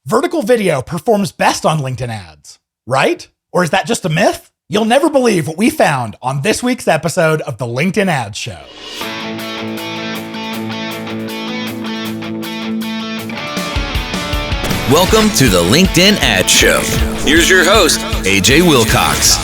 Vertical video performs best on LinkedIn ads, right? Or is that just a myth? You'll never believe what we found on this week's episode of the LinkedIn Ads Show. Welcome to the LinkedIn Ads Show. Here's your host, AJ Wilcox.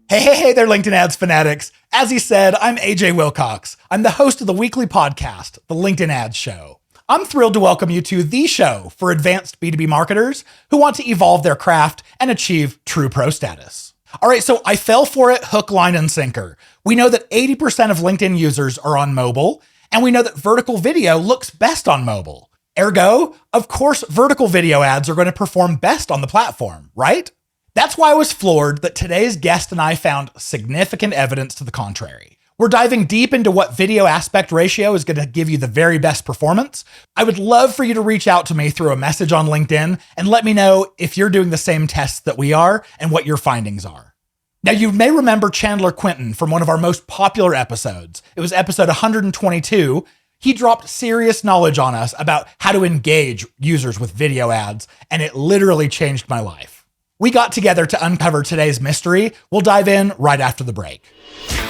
Hey there, LinkedIn Ads fanatics. As he said, I'm AJ Wilcox. I'm the host of the weekly podcast, the LinkedIn Ads Show. I'm thrilled to welcome you to the show for advanced B2B marketers who want to evolve their craft and achieve true pro status. All right, so I fell for it hook, line, and sinker. We know that 80% of LinkedIn users are on mobile, and we know that vertical video looks best on mobile. Ergo, of course, vertical video ads are going to perform best on the platform, right? That's why I was floored that today's guest and I found significant evidence to the contrary. We're diving deep into what video aspect ratio is going to give you the very best performance. I would love for you to reach out to me through a message on LinkedIn and let me know if you're doing the same tests that we are and what your findings are. Now, you may remember Chandler Quintin from one of our most popular episodes. It was episode 122. He dropped serious knowledge on us about how to engage users with video ads, and it literally changed my life. We got together to uncover today's mystery. We'll dive in right after the break.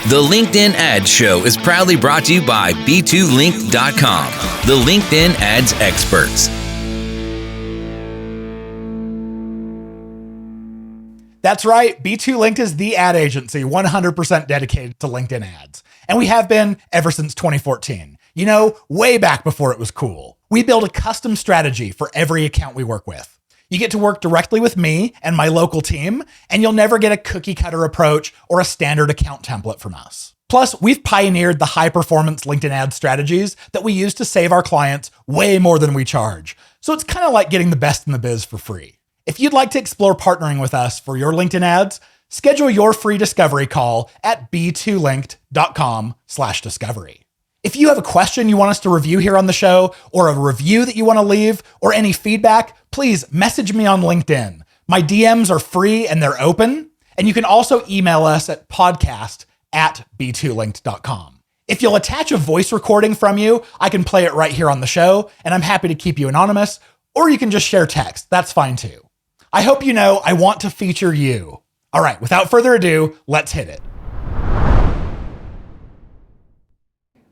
The LinkedIn Ads Show is proudly brought to you by B2Link.com, the LinkedIn ads experts. That's right. B2Link is the ad agency 100% dedicated to LinkedIn ads. And we have been ever since 2014. You know, way back before it was cool. We build a custom strategy for every account we work with. You get to work directly with me and my local team, and you'll never get a cookie cutter approach or a standard account template from us. Plus, we've pioneered the high performance LinkedIn ad strategies that we use to save our clients way more than we charge. So it's kind of like getting the best in the biz for free. If you'd like to explore partnering with us for your LinkedIn ads, schedule your free discovery call at b2linked.com/discovery. If you have a question you want us to review here on the show, or a review that you want to leave, or any feedback, please message me on LinkedIn. My DMs are free and they're open. And you can also email us at podcast@b2linked.com. If you'll attach a voice recording from you, I can play it right here on the show, and I'm happy to keep you anonymous, or you can just share text. That's fine too. I hope you know I want to feature you. All right, without further ado, let's hit it.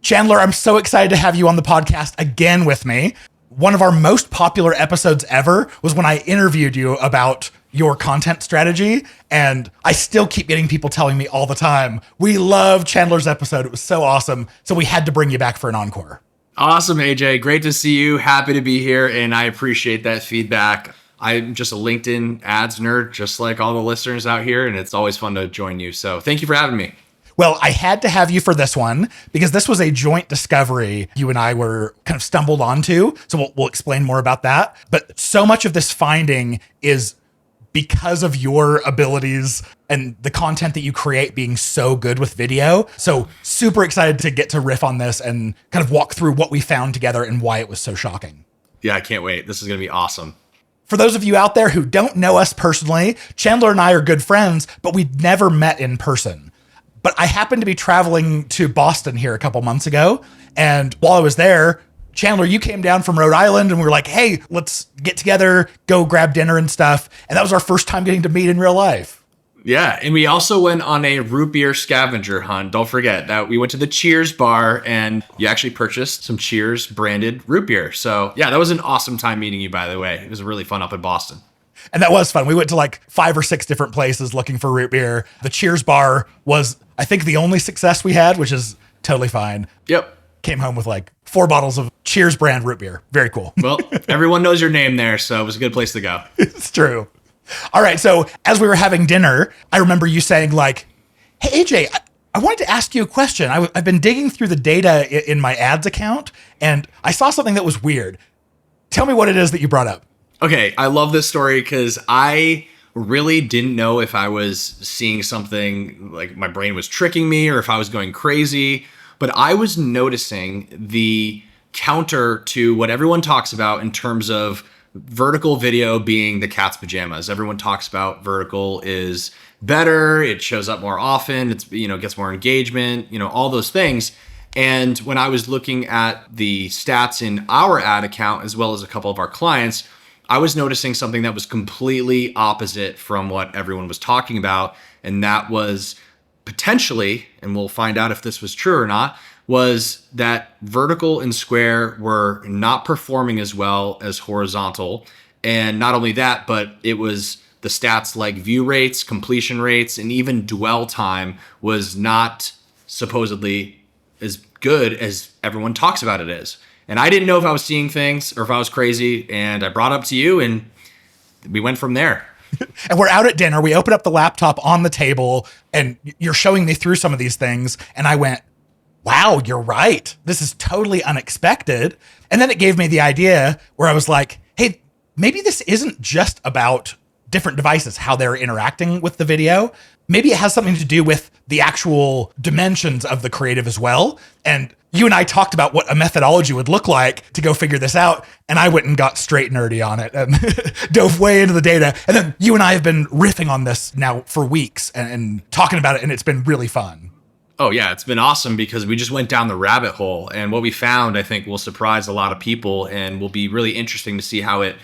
Chandler, I'm so excited to have you on the podcast again with me. One of our most popular episodes ever was when I interviewed you about your content strategy, and I still keep getting people telling me all the time, we love Chandler's episode. It was so awesome. So we had to bring you back for an encore. Awesome, AJ. Great to see you. Happy to be here, and I appreciate that feedback. I'm just a LinkedIn ads nerd, just like all the listeners out here, and it's always fun to join you. So thank you for having me. Well, I had to have you for this one because this was a joint discovery you and I were kind of stumbled onto. So we'll explain more about that. But so much of this finding is because of your abilities and the content that you create being so good with video. So super excited to get to riff on this and kind of walk through what we found together and why it was so shocking. Yeah, I can't wait. This is going to be awesome. For those of you out there who don't know us personally, Chandler and I are good friends, but we'd never met in person. But I happened to be traveling to Boston here a couple months ago. And while I was there, Chandler, you came down from Rhode Island and we were like, hey, let's get together, go grab dinner and stuff. And that was our first time getting to meet in real life. Yeah. And we also went on a root beer scavenger hunt. Don't forget that we went to the Cheers bar and you actually purchased some Cheers branded root beer. So yeah, that was an awesome time meeting you, by the way. It was really fun up in Boston. And that was fun. We went to like 5 or 6 different places looking for root beer. The Cheers bar was, I think, the only success we had, which is totally fine. Yep. Came home with like 4 bottles of Cheers brand root beer. Very cool. Well, everyone knows your name there, so it was a good place to go. It's true. All right. So as we were having dinner, I remember you saying like, hey, AJ, I wanted to ask you a question. I've been digging through the data in my ads account, and I saw something that was weird. Tell me what it is that you brought up. Okay, I love this story because I really didn't know if I was seeing something like my brain was tricking me or if I was going crazy, but I was noticing the counter to what everyone talks about in terms of vertical video being the cat's pajamas. Everyone talks about vertical is better, it shows up more often, it's, gets more engagement, all those things. And when I was looking at the stats in our ad account, as well as a couple of our clients, I was noticing something that was completely opposite from what everyone was talking about. And that was potentially, and we'll find out if this was true or not, was that vertical and square were not performing as well as horizontal. And not only that, but it was the stats like view rates, completion rates, and even dwell time was not supposedly as good as everyone talks about it is. And I didn't know if I was seeing things or if I was crazy. And I brought it up to you and we went from there. And we're out at dinner. We open up the laptop on the table and you're showing me through some of these things. And I went, wow, you're right. This is totally unexpected. And then it gave me the idea where I was like, hey, maybe this isn't just about different devices, how they're interacting with the video. Maybe it has something to do with the actual dimensions of the creative as well. And you and I talked about what a methodology would look like to go figure this out. And I went and got straight nerdy on it and dove way into the data. And then you and I have been riffing on this now for weeks and talking about it. And it's been really fun. Oh yeah, it's been awesome because we just went down the rabbit hole. And what we found, I think, will surprise a lot of people and will be really interesting to see how it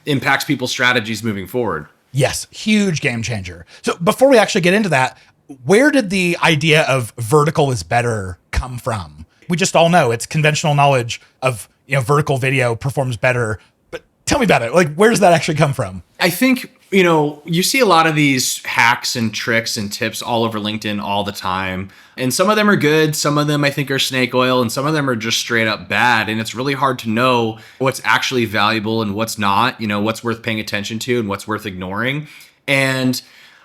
impacts people's strategies moving forward. Yes, huge game changer. So before we actually get into that, where did the idea of vertical is better come from? We just all know it's conventional knowledge of, vertical video performs better. But tell me about it. Like, where does that actually come from? I think, you see a lot of these hacks and tricks and tips all over LinkedIn all the time. And some of them are good. Some of them I think are snake oil and some of them are just straight up bad. And it's really hard to know what's actually valuable and what's not, what's worth paying attention to and what's worth ignoring. And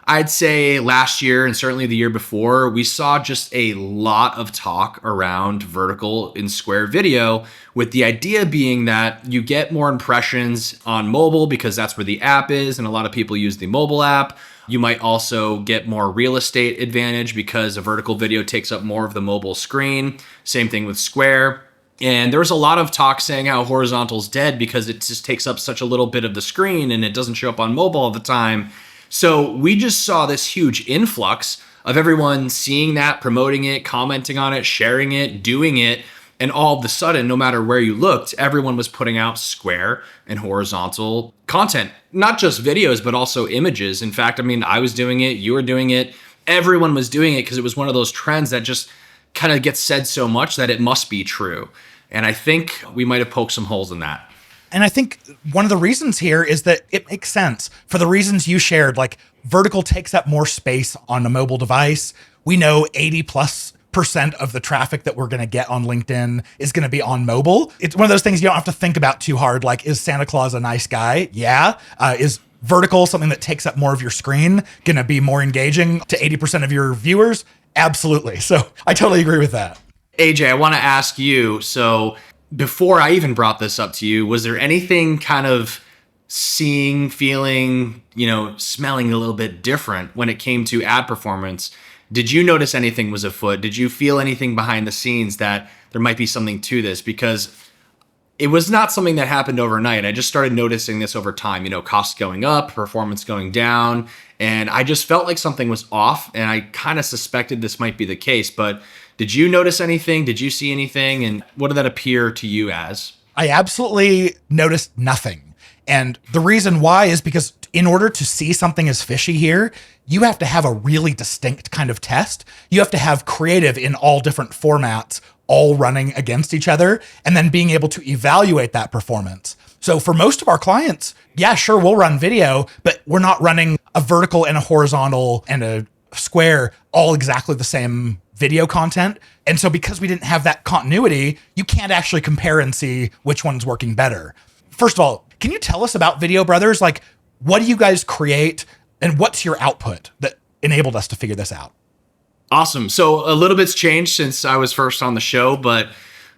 I'd say last year and certainly the year before, we saw just a lot of talk around vertical and square video, with the idea being that you get more impressions on mobile because that's where the app is, and a lot of people use the mobile app. You might also get more real estate advantage because a vertical video takes up more of the mobile screen. Same thing with square. And there was a lot of talk saying how horizontal's dead because it just takes up such a little bit of the screen and it doesn't show up on mobile all the time. So we just saw this huge influx of everyone seeing that, promoting it, commenting on it, sharing it, doing it. And all of a sudden, no matter where you looked, everyone was putting out square and horizontal content, not just videos, but also images. In fact, I was doing it, you were doing it, everyone was doing it because it was one of those trends that just kind of gets said so much that it must be true. And I think we might have poked some holes in that. And I think one of the reasons here is that it makes sense for the reasons you shared. Like, vertical takes up more space on a mobile device. We know 80+% of the traffic that we're going to get on LinkedIn is going to be on mobile. It's one of those things you don't have to think about too hard. Like, is Santa Claus a nice guy? Yeah. Is vertical something that takes up more of your screen going to be more engaging to 80% of your viewers? Absolutely. So I totally agree with that. AJ, I want to ask you, so before I even brought this up to you, was there anything kind of seeing, feeling, smelling a little bit different when it came to ad performance? Did you notice anything was afoot? Did you feel anything behind the scenes that there might be something to this? Because it was not something that happened overnight. I just started noticing this over time, costs going up, performance going down, and I just felt like something was off, and I kind of suspected this might be the case. But did you notice anything? Did you see anything? And what did that appear to you as? I absolutely noticed nothing. And the reason why is because in order to see something as fishy here, you have to have a really distinct kind of test. You have to have creative in all different formats, all running against each other, and then being able to evaluate that performance. So for most of our clients, yeah, sure, we'll run video, but we're not running a vertical and a horizontal and a square all exactly the same video content. And so because we didn't have that continuity, you can't actually compare and see which one's working better. First of all, can you tell us about Video Brothers? Like, what do you guys create and what's your output that enabled us to figure this out? Awesome. So a little bit's changed since I was first on the show, but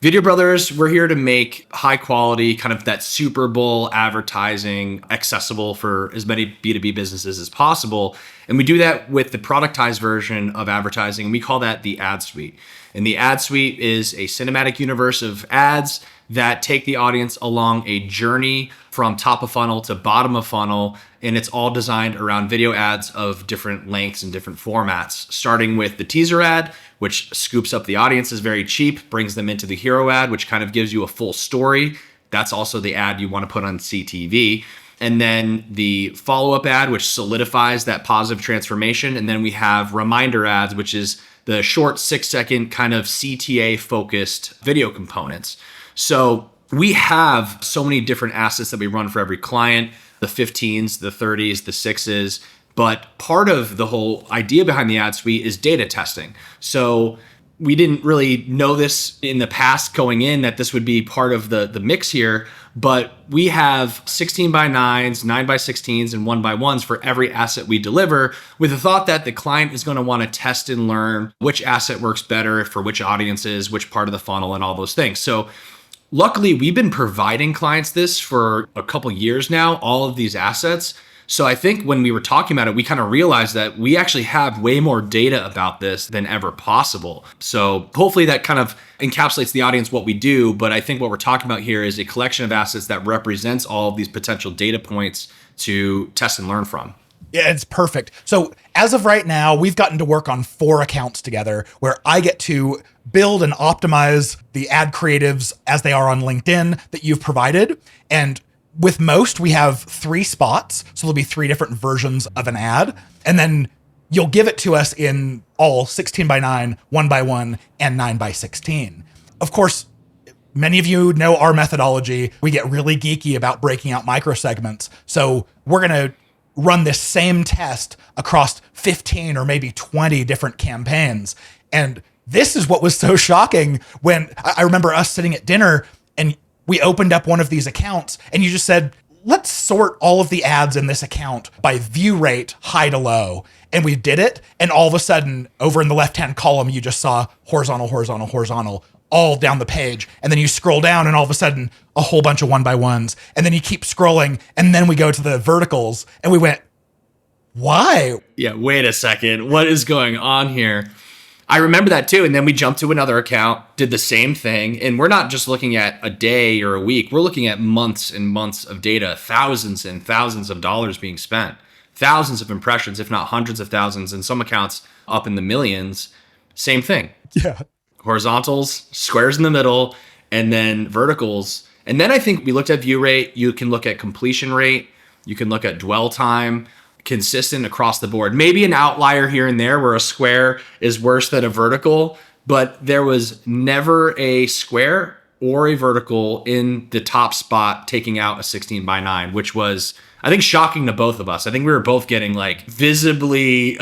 Video Brothers, we're here to make high quality, kind of that Super Bowl advertising accessible for as many B2B businesses as possible. And we do that with the productized version of advertising. And we call that the ad suite. And the ad suite is a cinematic universe of ads that take the audience along a journey from top of funnel to bottom of funnel. And it's all designed around video ads of different lengths and different formats, starting with the teaser ad, which scoops up the audiences very cheap, brings them into the hero ad, which kind of gives you a full story. That's also the ad you want to put on CTV. And then the follow-up ad, which solidifies that positive transformation. And then we have reminder ads, which is the short 6-second kind of CTA-focused video components. So we have so many different assets that we run for every client, the 15s, the 30s, the 6s. But part of the whole idea behind the ad suite is data testing. So we didn't really know this in the past going in that this would be part of the mix here, but we have 16 by 9s, 9 by 16s, and 1 by 1s for every asset we deliver, with the thought that the client is going to want to test and learn which asset works better for which audiences, which part of the funnel, and all those things. So luckily, we've been providing clients this for a couple years now, all of these assets. So I think when we were talking about it, we kind of realized that we actually have way more data about this than ever possible. So hopefully that kind of encapsulates the audience what we do. But I think what we're talking about here is a collection of assets that represents all of these potential data points to test and learn from. Yeah, it's perfect. So as of right now, we've gotten to work on 4 accounts together where I get to build and optimize the ad creatives as they are on LinkedIn that you've provided. And with most, we have 3 spots. So there'll be 3 different versions of an ad. And then you'll give it to us in all 16 by 9, 1 by 1, and 9 by 16. Of course, many of you know our methodology. We get really geeky about breaking out microsegments. So we're going to run this same test across 15 or maybe 20 different campaigns. And this is what was so shocking when I remember us sitting at dinner and we opened up one of these accounts and you just said, let's sort all of the ads in this account by view rate, high to low. And we did it. And all of a sudden, over in the left-hand column, you just saw horizontal, horizontal, horizontal, all down the page. And then you scroll down and all of a sudden, a whole bunch of 1 by 1s. And then you keep scrolling. And then we go to the verticals and we went, why? Yeah, wait a second. What is going on here? I remember that too. And then we jumped to another account, did the same thing. And we're not just looking at a day or a week. We're looking at months and months of data, thousands and thousands of dollars being spent, thousands of impressions, if not hundreds of thousands, and some accounts up in the millions. Same thing. Yeah. Horizontals, squares in the middle, and then verticals. And then I think we looked at view rate. You can look at completion rate. You can look at dwell time. Consistent across the board. Maybe an outlier here and there where a square is worse than a vertical, but there was never a square or a vertical in the top spot taking out a 16 by 9, which was, I think, shocking to both of us. I think we were both getting like visibly,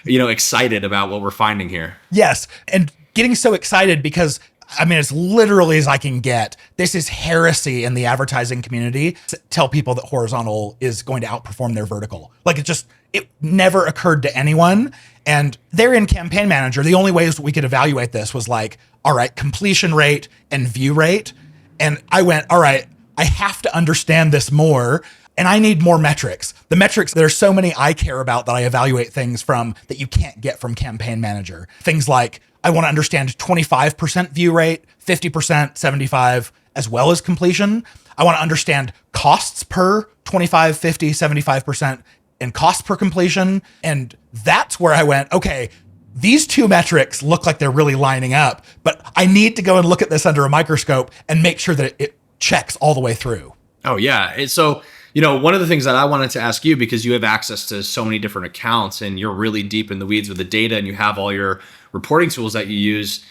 excited about what we're finding here. Yes. And getting so excited because I mean, as literally as I can get, this is heresy in the advertising community to tell people that horizontal is going to outperform their vertical. Like it never occurred to anyone. And they're in Campaign Manager. The only ways we could evaluate this was like, all right, completion rate and view rate. And I went, all right, I have to understand this more. And I need more metrics. The metrics, there's so many I care about that I evaluate things from that you can't get from Campaign Manager. Things like, I want to understand 25% view rate, 50%, 75, as well as completion. I want to understand costs per 25, 50, 75% and cost per completion. And that's where I went, okay, these 2 metrics look like they're really lining up, but I need to go and look at this under a microscope and make sure that it checks all the way through. Oh, yeah. So, one of the things that I wanted to ask you, because you have access to so many different accounts and you're really deep in the weeds with the data and you have all your reporting tools that you use,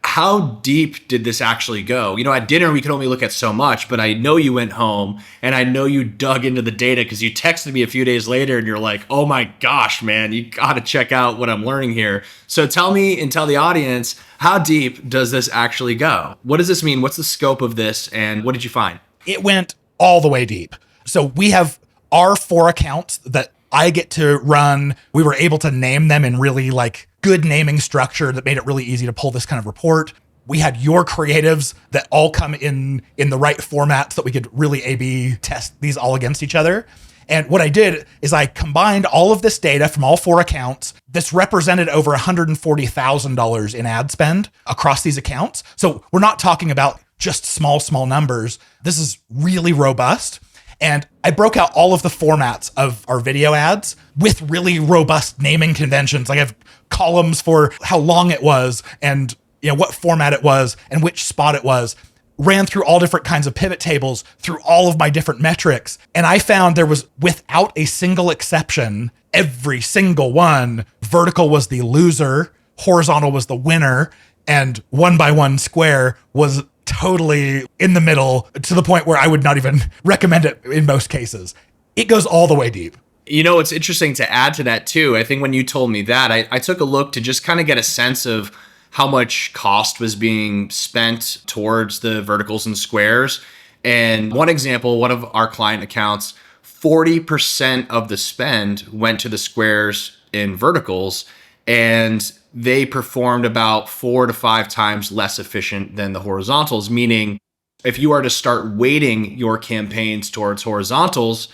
how deep did this actually go? At dinner, we could only look at so much, but I know you went home and I know you dug into the data because you texted me a few days later and you're like, oh my gosh, man, you got to check out what I'm learning here. So tell me and tell the audience, how deep does this actually go? What does this mean? What's the scope of this? And what did you find? It went all the way deep. So we have our 4 accounts that I get to run. We were able to name them in really like good naming structure that made it really easy to pull this kind of report. We had your creatives that all come in the right formats that we could really A/B test these all against each other. And what I did is I combined all of this data from all 4 accounts. This represented over $140,000 in ad spend across these accounts. So we're not talking about just small numbers. This is really robust. And I broke out all of the formats of our video ads with really robust naming conventions. Like I have columns for how long it was and what format it was and which spot it was. Ran through all different kinds of pivot tables through all of my different metrics. And I found there was, without a single exception, every single one, vertical was the loser, horizontal was the winner, and 1x1 square was totally in the middle, to the point where I would not even recommend it in most cases. It goes all the way deep. It's interesting to add to that too. I think when you told me that, I took a look to just kind of get a sense of how much cost was being spent towards the verticals and squares. And one example, one of our client accounts, 40% of the spend went to the squares and verticals, and they performed about 4 to 5 times less efficient than the horizontals, meaning if you are to start weighting your campaigns towards horizontals,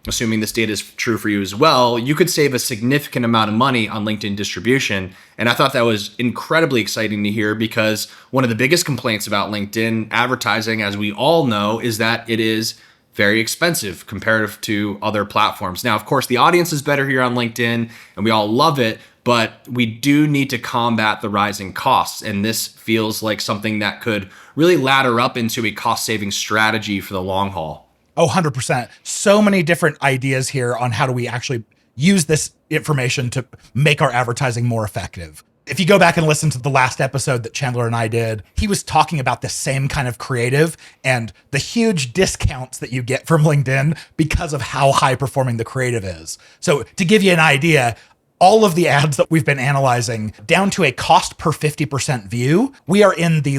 assuming this data is true for you as well, you could save a significant amount of money on LinkedIn distribution. And I thought that was incredibly exciting to hear, because one of the biggest complaints about LinkedIn advertising, as we all know, is that it is very expensive comparative to other platforms. Now, of course, the audience is better here on LinkedIn and we all love it, but we do need to combat the rising costs. And this feels like something that could really ladder up into a cost-saving strategy for the long haul. Oh, 100%. So many different ideas here on how do we actually use this information to make our advertising more effective. If you go back and listen to the last episode that Chandler and I did, he was talking about the same kind of creative and the huge discounts that you get from LinkedIn because of how high performing the creative is. So to give you an idea, all of the ads that we've been analyzing, down to a cost per 50% view, we are in the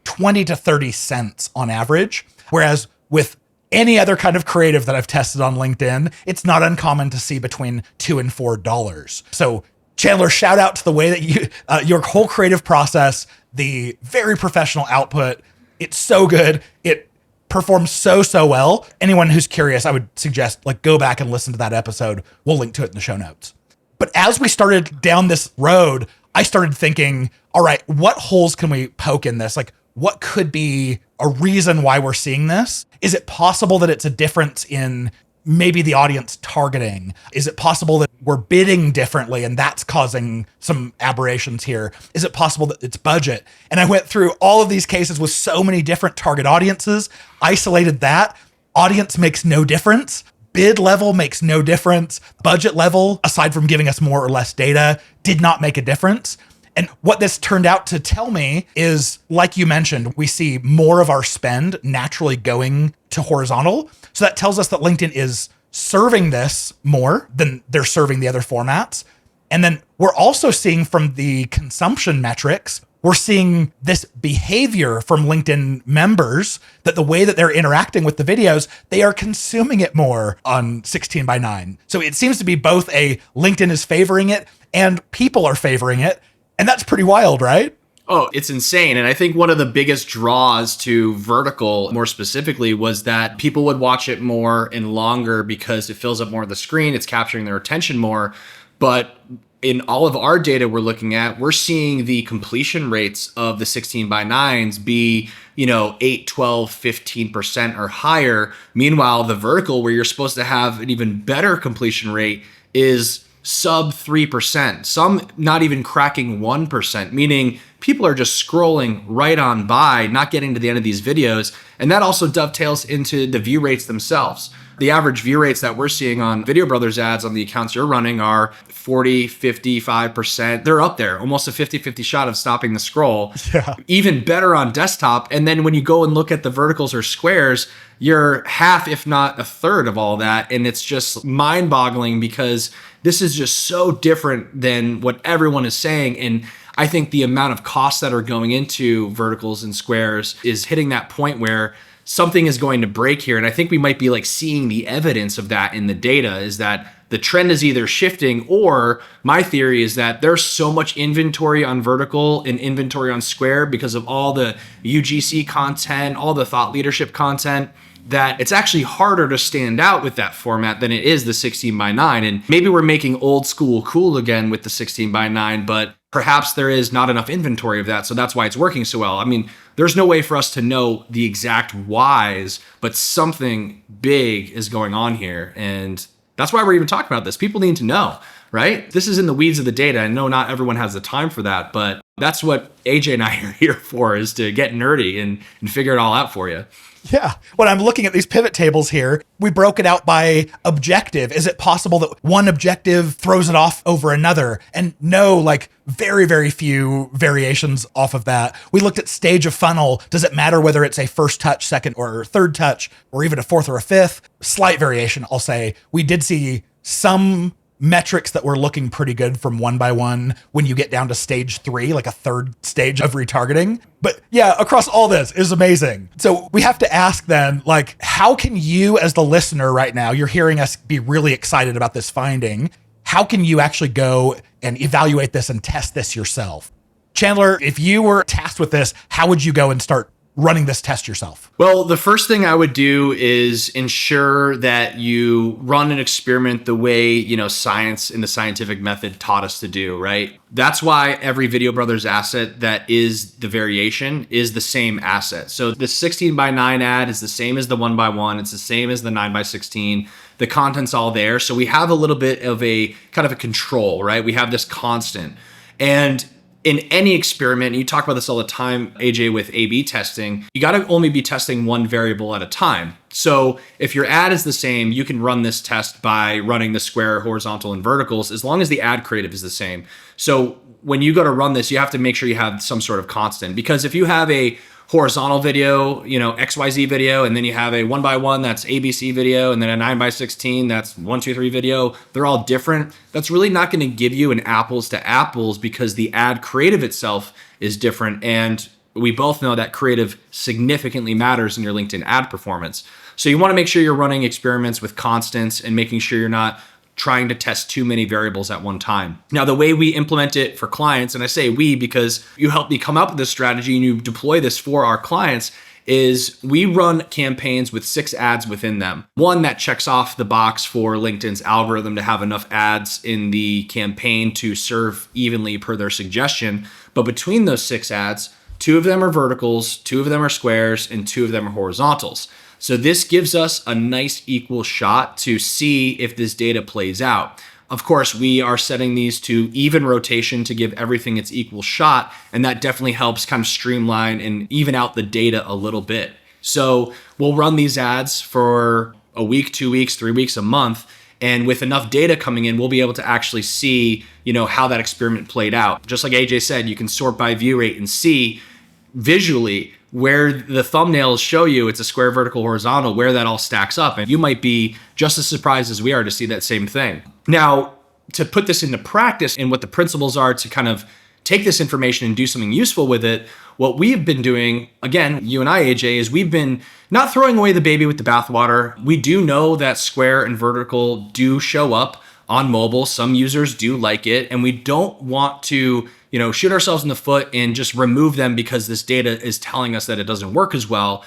20 to 30 cents on average. Whereas with any other kind of creative that I've tested on LinkedIn, it's not uncommon to see between $2 and $4. So Chandler, shout out to the way that you, your whole creative process, the very professional output. It's so good. It performs so well. Anyone who's curious, I would suggest go back and listen to that episode. We'll link to it in the show notes. But as we started down this road, I started thinking, all right, what holes can we poke in this? What could be a reason why we're seeing this? Is it possible that it's a difference in maybe the audience targeting? Is it possible that we're bidding differently and that's causing some aberrations here? Is it possible that it's budget? And I went through all of these cases with so many different target audiences, isolated that. Audience makes no difference. Bid level makes no difference. Budget level, aside from giving us more or less data, did not make a difference. And what this turned out to tell me is, like you mentioned, we see more of our spend naturally going to horizontal. So that tells us that LinkedIn is serving this more than they're serving the other formats. And then we're also seeing from the consumption metrics, we're seeing this behavior from LinkedIn members that the way that they're interacting with the videos, they are consuming it more on 16:9. So it seems to be both a LinkedIn is favoring it and people are favoring it. And that's pretty wild, right? Oh, it's insane. And I think one of the biggest draws to vertical, more specifically, was that people would watch it more and longer because it fills up more of the screen. It's capturing their attention more. But in all of our data we're looking at, we're seeing the completion rates of the 16:9s be, 8, 12, 15% or higher. Meanwhile, the vertical, where you're supposed to have an even better completion rate, is sub 3%, some not even cracking 1%, meaning people are just scrolling right on by, not getting to the end of these videos. And that also dovetails into the view rates themselves. The average view rates that we're seeing on Video Brothers ads on the accounts you're running are 40, 55%. They're up there, almost a 50-50 shot of stopping the scroll. Yeah. Even better on desktop. And then when you go and look at the verticals or squares, you're half, if not a third of all that. And it's just mind-boggling because this is just so different than what everyone is saying. And I think the amount of costs that are going into verticals and squares is hitting that point where something is going to break here. And I think we might be seeing the evidence of that in the data, is that the trend is either shifting, or my theory is that there's so much inventory on vertical and inventory on square because of all the UGC content, all the thought leadership content, that it's actually harder to stand out with that format than it is the 16:9. And maybe we're making old school cool again with the 16:9, but perhaps there is not enough inventory of that, so that's why it's working so well. I mean, there's no way for us to know the exact whys, but something big is going on here. And that's why we're even talking about this. People need to know, right? This is in the weeds of the data. I know not everyone has the time for that, but that's what AJ and I are here for, is to get nerdy and figure it all out for you. Yeah. When I'm looking at these pivot tables here, we broke it out by objective. Is it possible that one objective throws it off over another? And no, like very, very few variations off of that. We looked at stage of funnel. Does it matter whether it's a first touch, second or third touch, or even a fourth or a fifth? Slight variation, I'll say. We did see some metrics that were looking pretty good from 1x1 when you get down to stage 3, like a third stage of retargeting. But yeah, across all this is amazing. So we have to ask then, like, how can you as the listener right now, you're hearing us be really excited about this finding. How can you actually go and evaluate this and test this yourself? Chandler, if you were tasked with this, how would you go and start running this test yourself? Well, the first thing I would do is ensure that you run an experiment the way, science and the scientific method taught us to do, right? That's why every Video Brothers asset that is the variation is the same asset. So the 16x9 ad is the same as the 1x1. It's the same as the 9x16. The content's all there. So we have a little bit of a kind of a control, right? We have this constant. And in any experiment, you talk about this all the time, AJ, with A/B testing, you got to only be testing one variable at a time. So if your ad is the same, you can run this test by running the square, horizontal, and verticals, as long as the ad creative is the same. So when you go to run this, you have to make sure you have some sort of constant, because if you have a horizontal video, XYZ video, and then you have a 1x1 that's ABC video, and then a 9x16 that's 1, 2, 3 video, they're all different. That's really not going to give you an apples to apples, because the ad creative itself is different. And we both know that creative significantly matters in your LinkedIn ad performance. So you want to make sure you're running experiments with constants and making sure you're not trying to test too many variables at one time. Now, the way we implement it for clients, and I say we because you helped me come up with this strategy and you deploy this for our clients, is we run campaigns with 6 ads within them. One that checks off the box for LinkedIn's algorithm to have enough ads in the campaign to serve evenly per their suggestion. But between those 6 ads, 2 of them are verticals, 2 of them are squares, and 2 of them are horizontals. So this gives us a nice equal shot to see if this data plays out. Of course, we are setting these to even rotation to give everything its equal shot, and that definitely helps kind of streamline and even out the data a little bit. So we'll run these ads for a week, 2 weeks, 3 weeks, a month, and with enough data coming in, we'll be able to actually see, how that experiment played out. Just like AJ said, you can sort by view rate and see visually where the thumbnails show you it's a square, vertical, horizontal, where that all stacks up. And you might be just as surprised as we are to see that same thing. Now, to put this into practice and what the principles are to kind of take this information and do something useful with it, what we've been doing, again, you and I, AJ, is we've been not throwing away the baby with the bathwater. We do know that square and vertical do show up on mobile. Some users do like it, and we don't want to shoot ourselves in the foot and just remove them because this data is telling us that it doesn't work as well.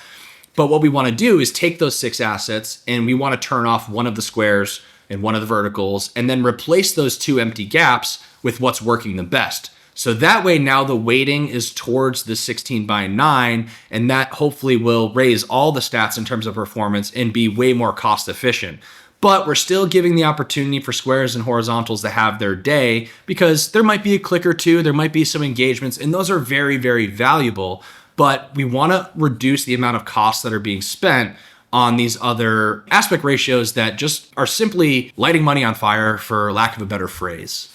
But what we want to do is take those 6 assets and we want to turn off one of the squares and one of the verticals, and then replace those 2 empty gaps with what's working the best. So that way now the weighting is towards the 16x9, and that hopefully will raise all the stats in terms of performance and be way more cost efficient. But we're still giving the opportunity for squares and horizontals to have their day, because there might be a click or two, there might be some engagements, and those are very, very valuable. But we want to reduce the amount of costs that are being spent on these other aspect ratios that just are simply lighting money on fire, for lack of a better phrase.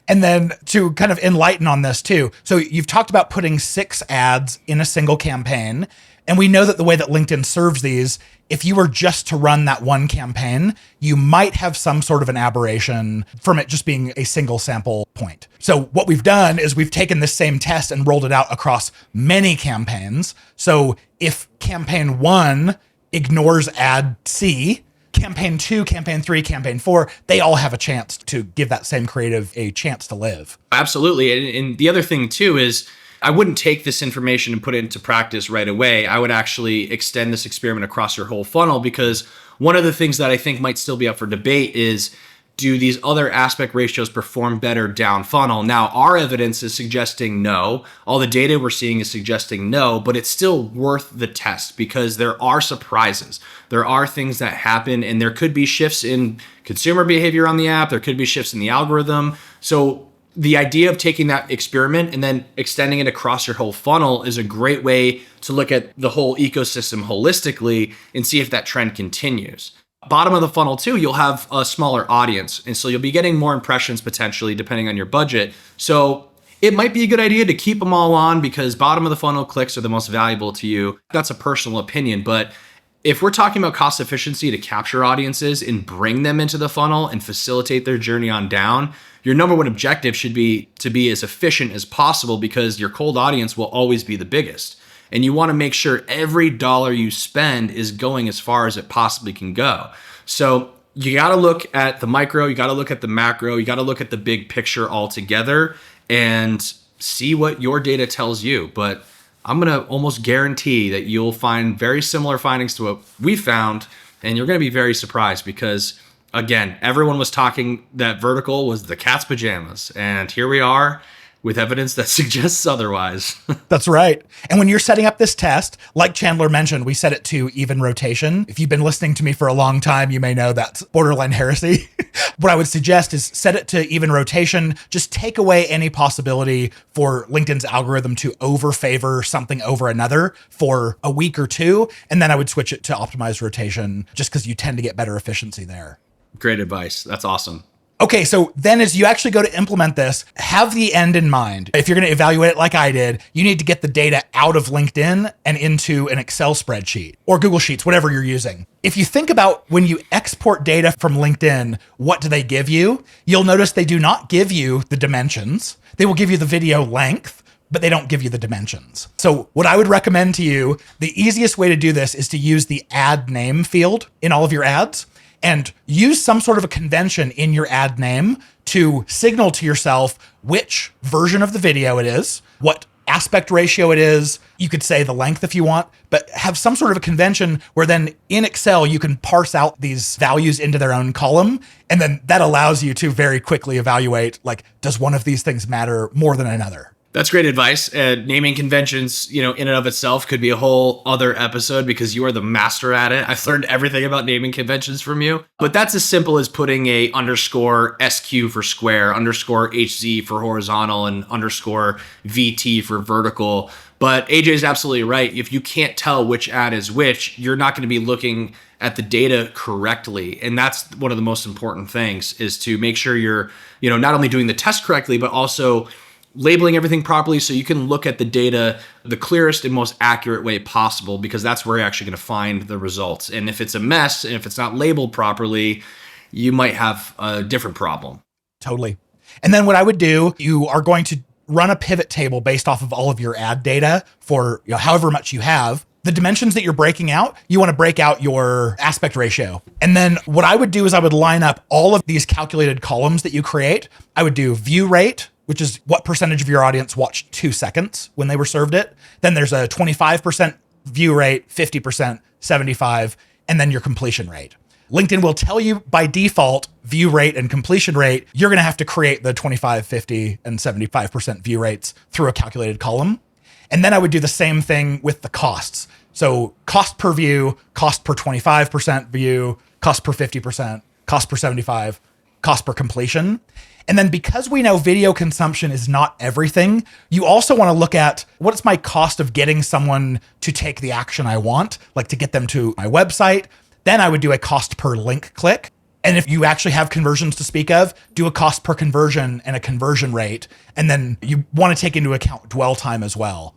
And then to kind of enlighten on this too. So you've talked about putting 6 ads in a single campaign. And we know that the way that LinkedIn serves these, if you were just to run that one campaign, you might have some sort of an aberration from it just being a single sample point. So what we've done is we've taken this same test and rolled it out across many campaigns. So if campaign 1 ignores ad C, campaign 2, campaign 3, campaign 4, they all have a chance to give that same creative a chance to live. Absolutely. And the other thing too is, I wouldn't take this information and put it into practice right away. I would actually extend this experiment across your whole funnel, because one of the things that I think might still be up for debate is, do these other aspect ratios perform better down funnel? Now, our evidence is suggesting no. All the data we're seeing is suggesting no, but it's still worth the test because there are surprises. There are things that happen, and there could be shifts in consumer behavior on the app. There could be shifts in the algorithm. So the idea of taking that experiment and then extending it across your whole funnel is a great way to look at the whole ecosystem holistically and see if that trend continues. Bottom of the funnel too, you'll have a smaller audience. And so you'll be getting more impressions potentially depending on your budget. So it might be a good idea to keep them all on because bottom of the funnel clicks are the most valuable to you. That's a personal opinion. But if we're talking about cost efficiency to capture audiences and bring them into the funnel and facilitate their journey on down, your number one objective should be to be as efficient as possible because your cold audience will always be the biggest. And you want to make sure every dollar you spend is going as far as it possibly can go. So you got to look at the micro, you got to look at the macro, you got to look at the big picture all together and see what your data tells you. But I'm going to almost guarantee that you'll find very similar findings to what we found. And you're going to be very surprised because, again, everyone was talking that vertical was the cat's pajamas. And here we are with evidence that suggests otherwise. That's right. And when you're setting up this test, like Chandler mentioned, we set it to even rotation. If you've been listening to me for a long time, you may know that's borderline heresy. What I would suggest is set it to even rotation. Just take away any possibility for LinkedIn's algorithm to overfavor something over another for a week or two. And then I would switch it to optimized rotation just because you tend to get better efficiency there. Great advice. That's awesome. Okay, so then as you actually go to implement this, have the end in mind. If you're going to evaluate it like I did, you need to get the data out of LinkedIn and into an Excel spreadsheet or Google Sheets, whatever you're using. If you think about when you export data from LinkedIn, what do they give you? You'll notice they do not give you the dimensions. They will give you the video length, but they don't give you the dimensions. So what I would recommend to you, the easiest way to do this is to use the ad name field in all of your ads. And use some sort of a convention in your ad name to signal to yourself which version of the video it is, what aspect ratio it is. You could say the length if you want, but have some sort of a convention where then in Excel, you can parse out these values into their own column. And then that allows you to very quickly evaluate, like, does one of these things matter more than another? That's great advice. Naming conventions, in and of itself could be a whole other episode because you are the master at it. I've learned everything about naming conventions from you. But that's as simple as putting a underscore SQ for square, underscore HZ for horizontal, and underscore VT for vertical. But AJ is absolutely right. If you can't tell which ad is which, you're not going to be looking at the data correctly. And that's one of the most important things is to make sure you're, not only doing the test correctly, but also labeling everything properly so you can look at the data the clearest and most accurate way possible, because that's where you're actually going to find the results. And if it's a mess and if it's not labeled properly, you might have a different problem. Totally. And then what I would do, you are going to run a pivot table based off of all of your ad data for however much you have. The dimensions that you're breaking out, you want to break out your aspect ratio. And then what I would do is I would line up all of these calculated columns that you create. I would do view rate, which is what percentage of your audience watched 2 seconds when they were served it. Then there's a 25% view rate, 50%, 75%, and then your completion rate. LinkedIn will tell you by default view rate and completion rate. You're going to have to create the 25, 50, and 75% view rates through a calculated column. And then I would do the same thing with the costs. So cost per view, cost per 25% view, cost per 50%, cost per 75, cost per completion. And then because we know video consumption is not everything, you also want to look at what's my cost of getting someone to take the action I want, like to get them to my website. Then I would do a cost per link click. And if you actually have conversions to speak of, do a cost per conversion and a conversion rate. And then you want to take into account dwell time as well.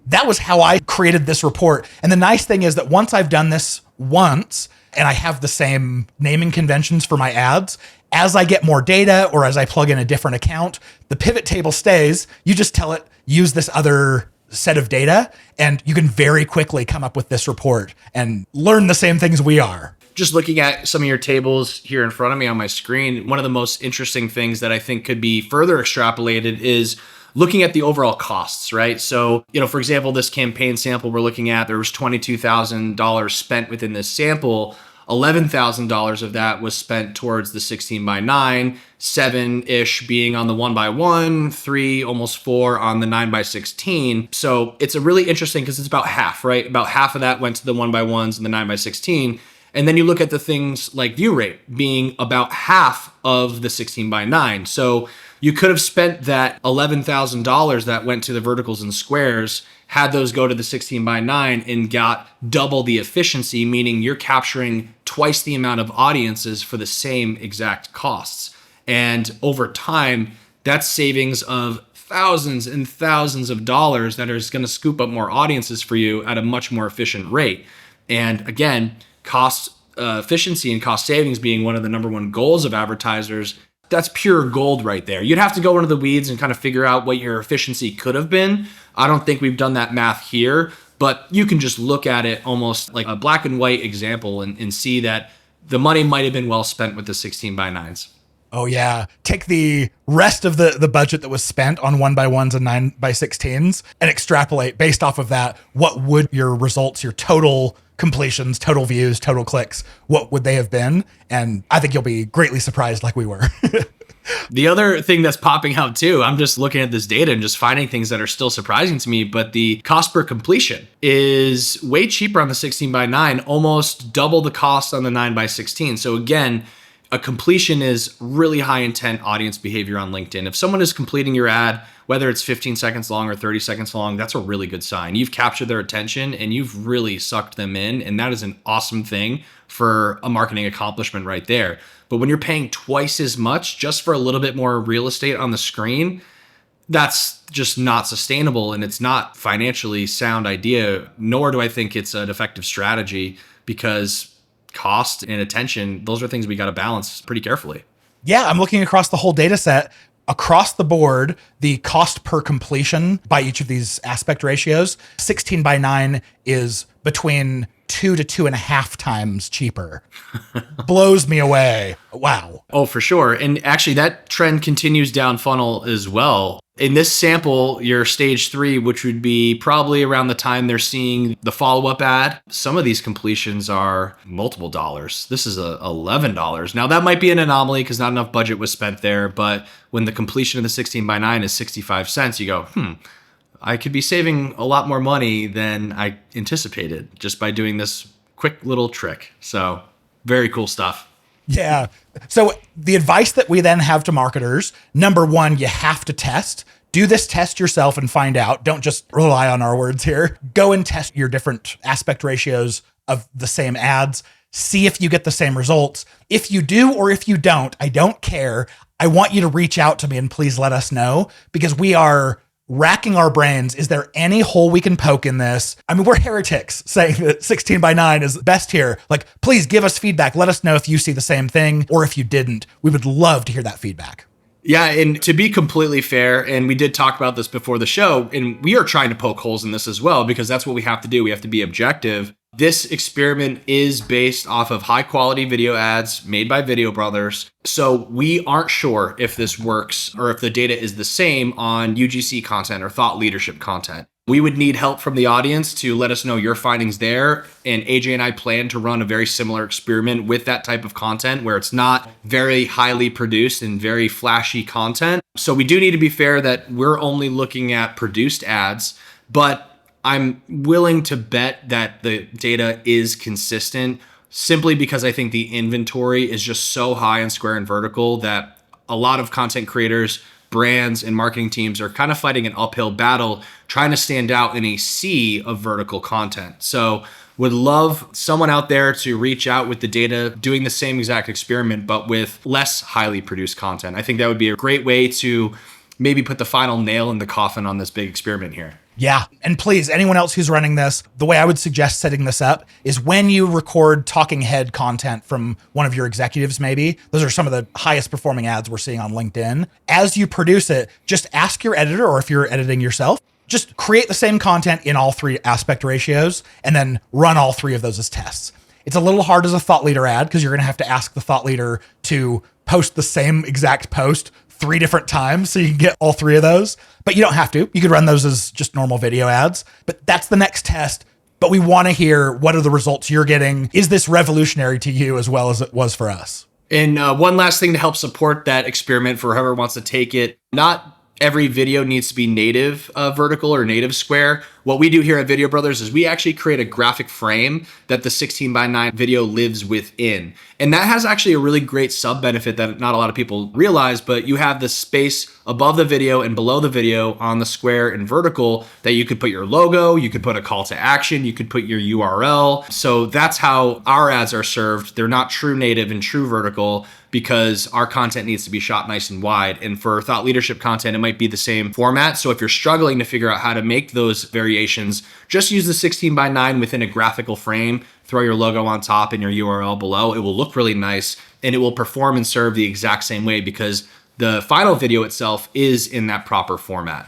That was how I created this report. And the nice thing is that once I've done this once and I have the same naming conventions for my ads, as I get more data or as I plug in a different account, the pivot table stays. You just tell it, use this other set of data, and you can very quickly come up with this report and learn the same things we are. Just looking at some of your tables here in front of me on my screen, one of the most interesting things that I think could be further extrapolated is looking at the overall costs, right? So, for example, this campaign sample we're looking at, there was $22,000 spent within this sample. A $11,000 of that was spent towards the 16:9, 7-ish being on the 1x1, 3, almost 4 on the 9x16. So it's a really interesting because it's about half, right? About half of that went to the 1x1s and the 9x16. And then you look at the things like view rate being about half of the 16:9. So you could have spent that $11,000 that went to the verticals and squares, had those go to the 16:9 and got double the efficiency, meaning you're capturing twice the amount of audiences for the same exact costs. And over time, that's savings of thousands and thousands of dollars that is going to scoop up more audiences for you at a much more efficient rate. And again, cost efficiency and cost savings being one of the number one goals of advertisers, that's pure gold right there. You'd have to go into the weeds and kind of figure out what your efficiency could have been. I don't think we've done that math here, but you can just look at it almost like a black and white example and see that the money might have been well spent with the 16:9s. Oh yeah. Take the rest of the budget that was spent on 1x1s and 9x16s and extrapolate based off of that. What would your results, your total completions, total views, total clicks, what would they have been? And I think you'll be greatly surprised like we were. The other thing that's popping out too, I'm just looking at this data and just finding things that are still surprising to me, but the cost per completion is way cheaper on the 16:9, almost double the cost on the 9x16. So again, a completion is really high intent audience behavior on LinkedIn. If someone is completing your ad, whether it's 15 seconds long or 30 seconds long, that's a really good sign. You've captured their attention and you've really sucked them in. And that is an awesome thing for a marketing accomplishment right there. But when you're paying twice as much just for a little bit more real estate on the screen, that's just not sustainable. And it's not financially sound idea, nor do I think it's an effective strategy, because cost and attention, those are things we got to balance pretty carefully. Yeah, I'm looking across the whole data set. Across the board, the cost per completion by each of these aspect ratios, 16:9 is between 2 to 2.5 times cheaper. Blows me away. Wow. Oh, for sure. And actually that trend continues down funnel as well. In this sample, your stage 3, which would be probably around the time they're seeing the follow-up ad, some of these completions are multiple dollars. This is $11. Now that might be an anomaly because not enough budget was spent there, but when the completion of the 16:9 is 65 cents, you go, I could be saving a lot more money than I anticipated just by doing this quick little trick. So very cool stuff. Yeah. So the advice that we then have to marketers, number one, you have to test. Do this test yourself and find out. Don't just rely on our words here. Go and test your different aspect ratios of the same ads. See if you get the same results. If you do or if you don't, I don't care. I want you to reach out to me and please let us know, because we are racking our brains. Is there any hole we can poke in this? I mean, we're heretics saying that 16:9 is best here. Like, please give us feedback. Let us know if you see the same thing or if you didn't. We would love to hear that feedback. Yeah, and to be completely fair, and we did talk about this before the show, and we are trying to poke holes in this as well, because that's what we have to do. We have to be objective. This experiment is based off of high quality video ads made by Video Brothers. So we aren't sure if this works or if the data is the same on UGC content or thought leadership content. We would need help from the audience to let us know your findings there. And AJ and I plan to run a very similar experiment with that type of content where it's not very highly produced and very flashy content. So we do need to be fair that we're only looking at produced ads, but I'm willing to bet that the data is consistent simply because I think the inventory is just so high on Square and Vertical that a lot of content creators, brands, and marketing teams are kind of fighting an uphill battle trying to stand out in a sea of vertical content. So would love someone out there to reach out with the data doing the same exact experiment, but with less highly produced content. I think that would be a great way to maybe put the final nail in the coffin on this big experiment here. Yeah. And please, anyone else who's running this, the way I would suggest setting this up is when you record talking head content from one of your executives, maybe, those are some of the highest performing ads we're seeing on LinkedIn. As you produce it, just ask your editor, or if you're editing yourself, just create the same content in all 3 aspect ratios and then run all 3 of those as tests. It's a little hard as a thought leader ad because you're going to have to ask the thought leader to post the same exact post 3 different times so you can get all 3 of those, but you don't have to. You could run those as just normal video ads, but that's the next test. but we want to hear what are the results you're getting. Is this revolutionary to you as well as it was for us? And one last thing to help support that experiment for whoever wants to take it, not every video needs to be native vertical or native square. What we do here at Video Brothers is we actually create a graphic frame that the 16:9 video lives within. And that has actually a really great sub benefit that not a lot of people realize, but you have the space above the video and below the video on the square and vertical that you could put your logo, you could put a call to action, you could put your URL. So that's how our ads are served. They're not true native and true vertical because our content needs to be shot nice and wide. And for thought leadership content, it might be the same format. So if you're struggling to figure out how to make those variations, just use the 16:9 within a graphical frame, throw your logo on top and your URL below. It will look really nice and it will perform and serve the exact same way because the final video itself is in that proper format.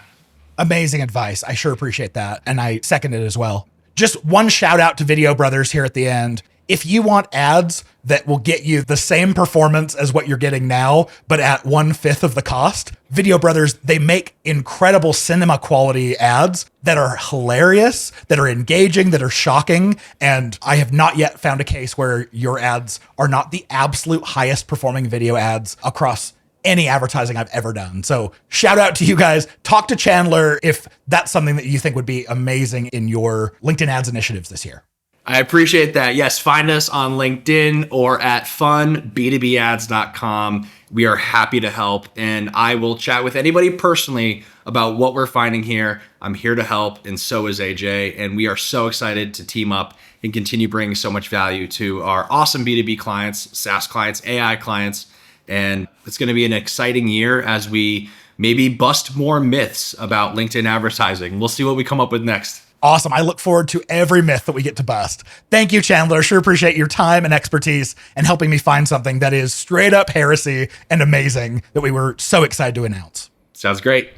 Amazing advice. I sure appreciate that. And I second it as well. Just one shout out to Video Brothers here at the end. If you want ads that will get you the same performance as what you're getting now, but at 1/5 of the cost, Video Brothers, they make incredible cinema quality ads that are hilarious, that are engaging, that are shocking. And I have not yet found a case where your ads are not the absolute highest performing video ads across any advertising I've ever done. So shout out to you guys. Talk to Chandler if that's something that you think would be amazing in your LinkedIn ads initiatives this year. I appreciate that. Yes, find us on LinkedIn or at funb2bads.com. We are happy to help, and I will chat with anybody personally about what we're finding here. I'm here to help, and so is AJ, and we are so excited to team up and continue bringing so much value to our awesome B2B clients, SaaS clients, AI clients, and it's going to be an exciting year as we maybe bust more myths about LinkedIn advertising. We'll see what we come up with next. Awesome. I look forward to every myth that we get to bust. Thank you, Chandler. Sure appreciate your time and expertise and helping me find something that is straight up heresy and amazing that we were so excited to announce. Sounds great.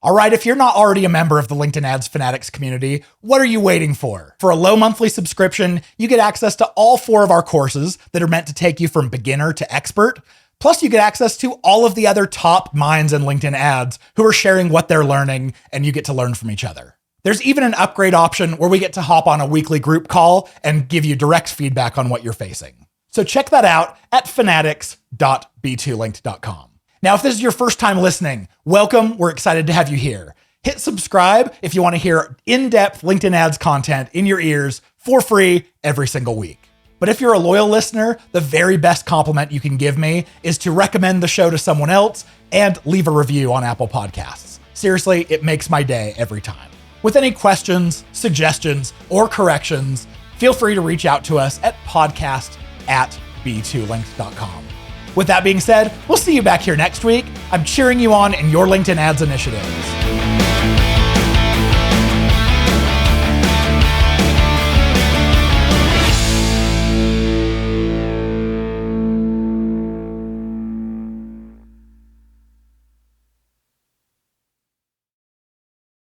All right, if you're not already a member of the LinkedIn Ads Fanatics community, what are you waiting for? For a low monthly subscription, you get access to all 4 of our courses that are meant to take you from beginner to expert. Plus, you get access to all of the other top minds in LinkedIn ads who are sharing what they're learning, and you get to learn from each other. There's even an upgrade option where we get to hop on a weekly group call and give you direct feedback on what you're facing. So check that out at fanatics.b2linked.com. Now, if this is your first time listening, welcome. We're excited to have you here. Hit subscribe if you want to hear in-depth LinkedIn ads content in your ears for free every single week. But if you're a loyal listener, the very best compliment you can give me is to recommend the show to someone else and leave a review on Apple Podcasts. Seriously, it makes my day every time. With any questions, suggestions, or corrections, feel free to reach out to us at podcast@b2linked.com. With that being said, we'll see you back here next week. I'm cheering you on in your LinkedIn ads initiatives.